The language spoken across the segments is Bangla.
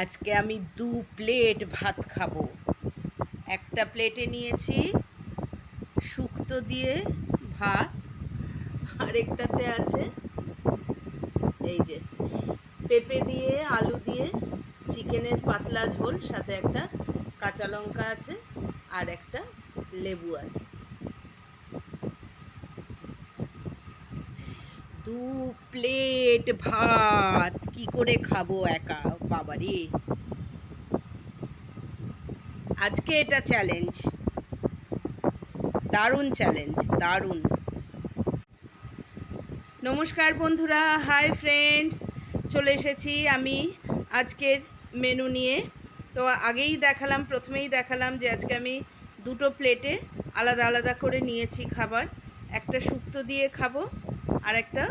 আজকে আমি 2 প্লেট ভাত খাবো। একটা প্লেটে নিয়েছি শুক্তো দিয়ে ভাত, আরেকটাতে আছে এই যে পেঁপে দিয়ে আলু দিয়ে চিকেনের পাতলা ঝোল, সাথে একটা কাঁচা লঙ্কা আছে আর একটা লেবু আছে। 2 প্লেট ভাত কি করে খাবো একা, বাবারে! আজকে এটা চ্যালেঞ্জ, দারুণ চ্যালেঞ্জ, দারুণ। নমস্কার বন্ধুরা, হাই ফ্রেন্ডস, চলে এসেছি আমি আজকের মেনু নিয়ে। তো প্রথমেই দেখালাম যে আজকে আমি দুটো প্লেটে আলাদা আলাদা করে নিয়েছি খাবার। একটা শুক্তো দিয়ে খাবো আর একটা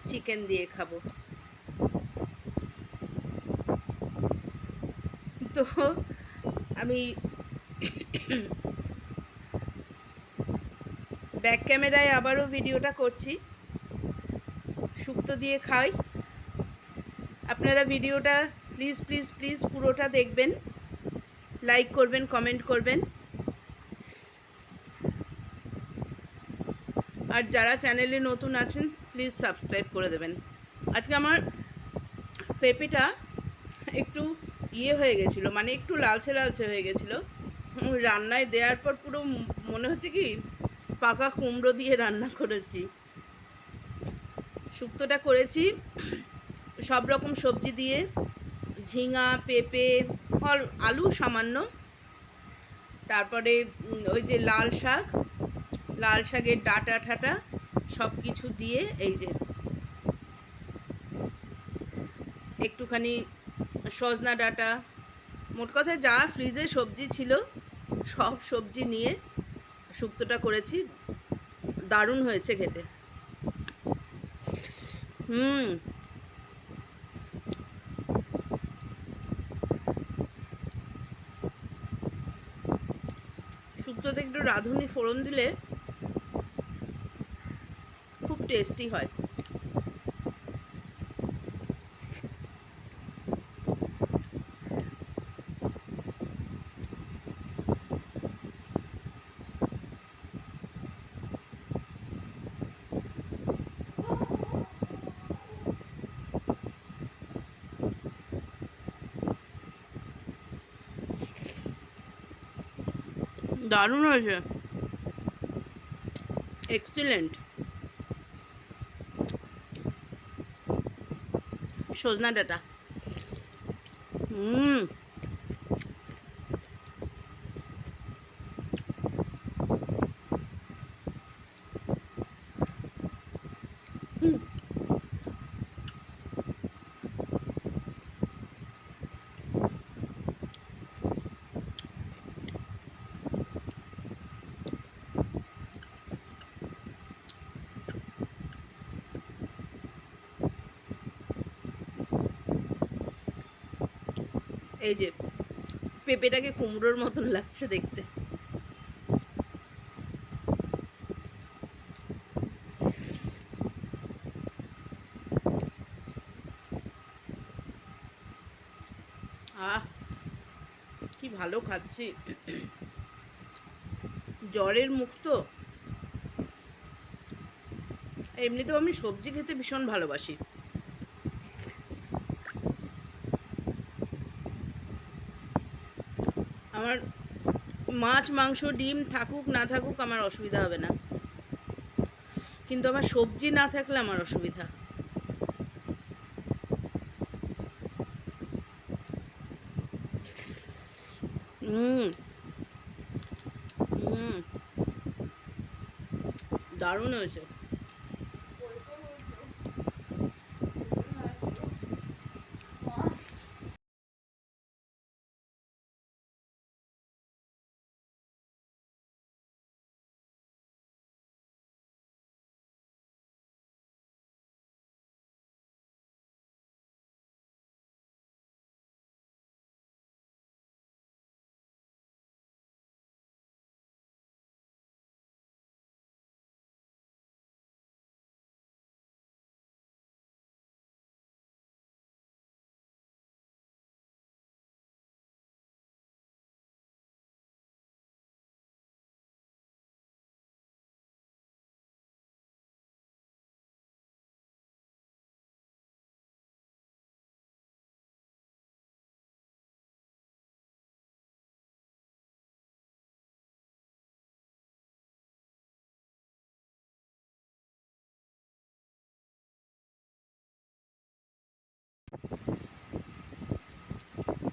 চিকেন দিয়ে খাবো। তো আমি ব্যাক ক্যামেরায় আবারও ভিডিওটা করছি, শুক্তো দিয়ে খাই। আপনারা ভিডিওটা প্লিজ প্লিজ প্লিজ পুরোটা দেখবেন, লাইক করবেন, কমেন্ট করবেন, আর যারা চ্যানেলে নতুন আছেন প্লিজ সাবস্ক্রাইব করে দেবেন। আজকে আমার পেঁপেটা একটু হয়ে গেছিলো, মানে একটু লালচে লালচে হয়ে গেছিলো। রান্নায় দেওয়ার পর পুরো মনে হচ্ছে কি পাকা কুমড়ো দিয়ে রান্না করেছি। শুক্তোটা করেছি সব রকম সবজি দিয়ে, ঝিঙা, পেঁপে, আলু সামান্য, তারপরে ওই যে লাল শাকের ডাঁটা ঠাটা সব কিছু দিয়ে, এই যে একটুখানি সজনা ডাঁটা, মোট কথা যা ফ্রিজে সবজি ছিল সব সবজি নিয়ে শুক্তোটা করেছি। দারুণ হয়েছে খেতে। হুম, শুক্তোতে একটু রাঁধুনি ফোড়ন দিলে খুব টেস্টি হয়। দারুণ হয়েছে, এক্সিলেন্ট। সজনা ডাঁটা, হুম, এই যে পেঁপেটাকে কুমড়োর মতন লাগছে দেখতে। আহ, কি ভালো খাচ্ছি, জ্বরের মুক্ত। এমনিতেও আমি সবজি খেতে ভীষণ ভালোবাসি। আমার মাছ, মাংস, ডিম থাকুক না থাকুক আমার অসুবিধা হবে না, কিন্তু আমার সবজি না থাকলে আমার অসুবিধা। হুম, হুম, দারুণ হয়েছে।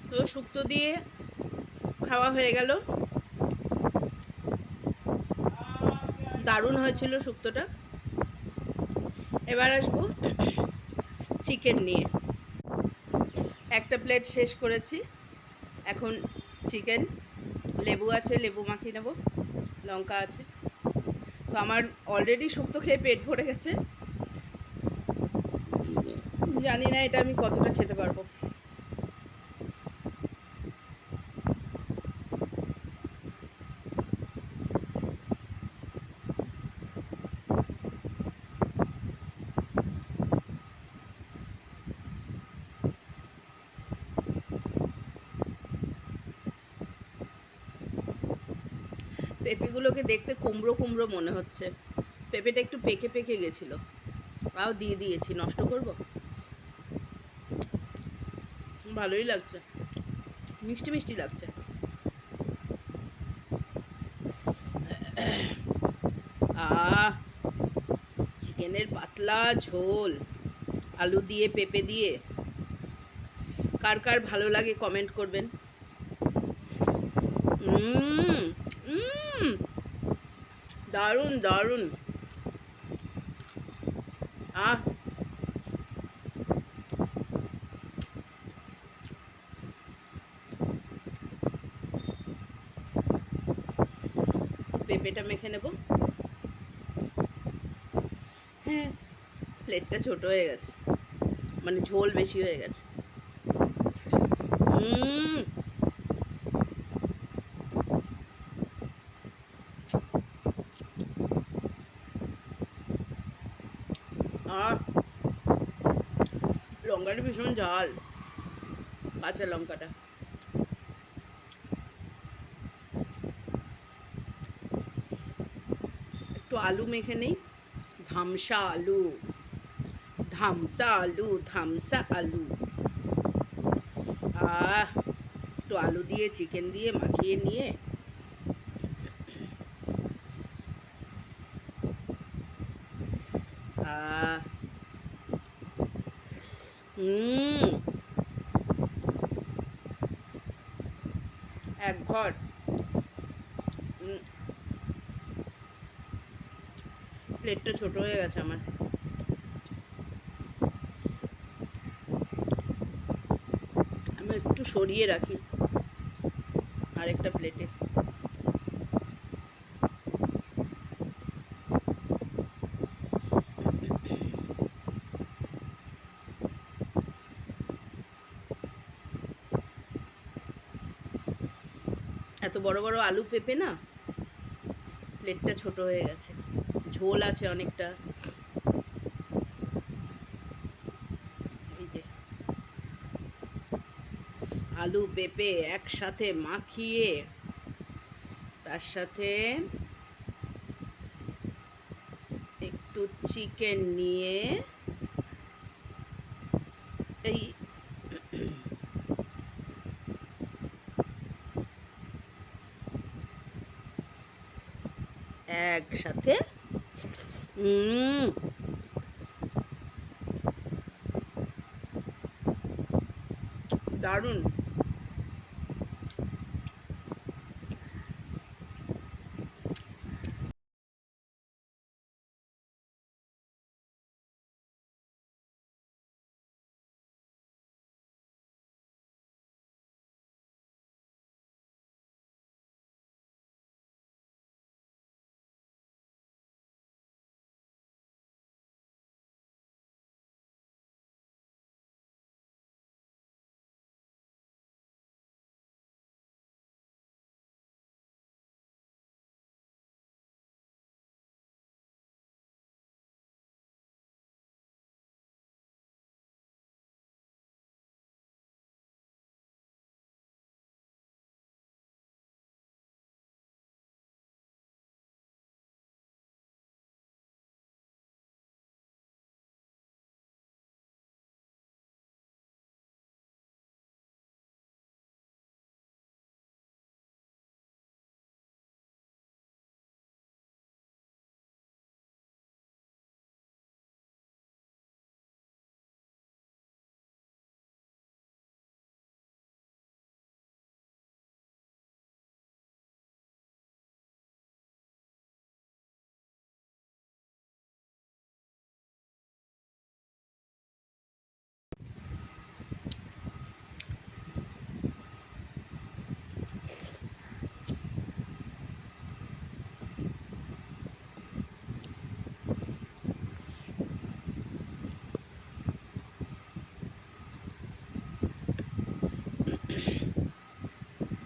তো শুক্তো দিয়ে খাওয়া হয়ে গেল। দারুণ হয়েছিল শুক্তোটা। এবার আসবো চিকেন নিয়ে। একটা প্লেট শেষ করেছি, এখন চিকেন। লেবু আছে, লেবু মাখিয়ে নেব, লঙ্কা আছে। তো আমার অলরেডি শুক্তো খেয়ে পেট ভরে গেছে, জানি না এটা আমি কতটা খেতে পারবো। পেঁপেগুলোকে দেখতে কুমড়ো কুমড়ো মনে হচ্ছে। পেঁপেটা একটু পেকে পেকে গেছিল, তাও দিয়ে দিয়েছি, নষ্ট করব? ভালোই লাগছে, মিষ্টি মিষ্টি লাগছে। আহ, চিকেনের পাতলা ঝোল, আলু দিয়ে পেঁপে দিয়ে, কার কার ভালো লাগে কমেন্ট করবেন। উম উম দারুণ দারুণ। আহ, পেঁপেটা মেখে নেব। হ্যাঁ, প্লেটটা ছোট হয়ে গেছে, মানে ঝোল বেশি হয়ে গেছে। উম আহ, লঙ্কাটা ভীষণ ঝাল, কাঁচা লঙ্কাটা। একটু আলু মেখে নেই, ধামসা আলু, ধামসা আলু, ধামসা আলু। আহ, একটু আলু দিয়ে চিকেন দিয়ে মাখিয়ে নিয়ে, আহ, হুম, এক ঘর। প্লেটটা ছোট হয়ে গেছে আমার, আমি একটু সরিয়ে রাখি আরেকটা প্লেটে। এত বড় বড় আলু পেঁপে না, প্লেটটা ছোট হয়ে গেছে। ঝোল আছে অনেকটা, এই যে আলু পেঁপে একসাথে মাখিয়ে, তার সাথে একটু চিকেন নিয়ে, এই একসাথে, উম দারুণ।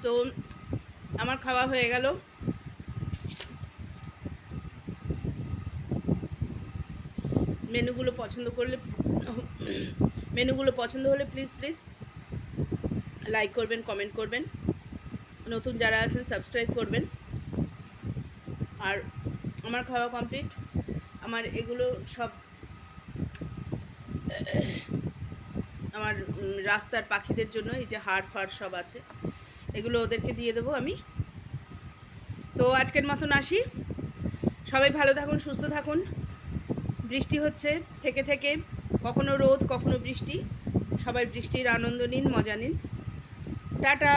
তো আমার খাওয়া হয়ে গেল। মেনুগুলো পছন্দ হলে প্লিজ লাইক করবেন, কমেন্ট করবেন, নতুন যারা আছেন সাবস্ক্রাইব করবেন। আর আমার খাওয়া কমপ্লিট। আমার এগুলো সব আমার রাস্তার পাখিদের জন্য, এই যে হাড় ফাড় সব আছে, এগুলো ওদেরকে দিয়ে দেবো আমি। তো আজকের মতন আসি। সবাই ভালো থাকুন, সুস্থ থাকুন। বৃষ্টি হচ্ছে থেকে কখনো রোদ কখনো বৃষ্টি। সবাই বৃষ্টির আনন্দ নিন, মজা নিন। টাটা।